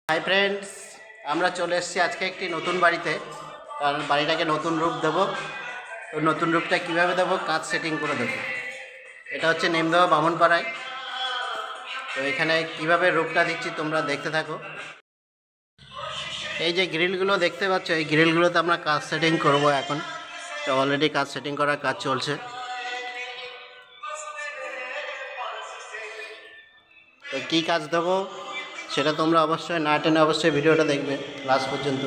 Hi friends, আমরা চলে এসেছি আজকে একটি নতুন বাড়িতে। কারণ বাড়িটাকে নতুন রূপ দেবো। তো নতুন রূপটা কীভাবে দেবো, কাজ সেটিং করে দেবো। এটা হচ্ছে নেমদেওয়া বামনপাড়ায়। তো এখানে কিভাবে রূপটা দিচ্ছি তোমরা দেখতে থাকো। এই যে গ্রিলগুলো দেখতে পাচ্ছ, এই গ্রিলগুলোতে আমরা কাজ সেটিং করব এখন। তো অলরেডি কাজ সেটিং করার কাজ চলছে। তো কী কাজ দেবো সেটা তোমরা অবশ্যই না টেনে অবশ্যই ভিডিওটা দেখবে লাস্ট পর্যন্ত।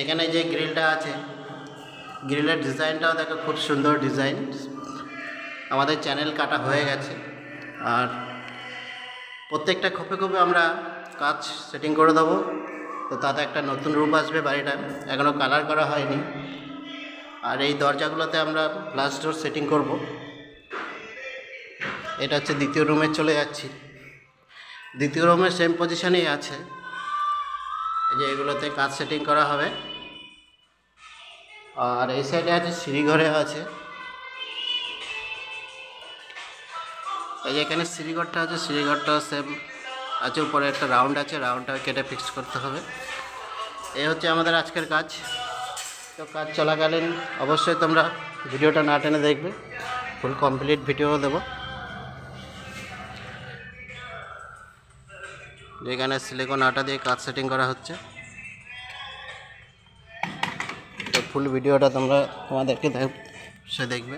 এখানে যে গ্রিলটা আছে, গ্রিলের ডিজাইনটাও দেখো, খুব সুন্দর ডিজাইন। আমাদের চ্যানেল কাটা হয়ে গেছে, আর প্রত্যেকটা খোপে খোপে আমরা কাজ সেটিং করে দেবো। তো তাতে একটা নতুন রূপ আসবে বাড়িটা। এখনও কালার করা হয়নি। আর এই দরজাগুলোতে আমরা গ্লাস ডোর সেটিং করব। এটা হচ্ছে দ্বিতীয় রুমে চলে যাচ্ছি। দ্বিতীয় রুমের সেম পজিশনেই আছে। এই যে এগুলোতে কাজ সেটিং করা হবে। আর এই সাইডে আছে সিঁড়িঘরে আছে। এই যে এখানে সিঁড়িঘরটা আছে, সিঁড়িঘরটাও সেম আছে। উপরে একটা রাউন্ড আছে, রাউন্ডটা কেটে ফিক্স করতে হবে। এই হচ্ছে আমাদের আজকের কাজ। তো কাজ চলাকালীন অবশ্যই তোমরা ভিডিওটা না টেনে দেখবে, ফুল কমপ্লিট ভিডিও দেবো। যেখানে সিলিকন আটা দিয়ে কাজ সেটিং করা হচ্ছে। তো ফুল ভিডিওটা তোমাদেরকে সে দেখবে।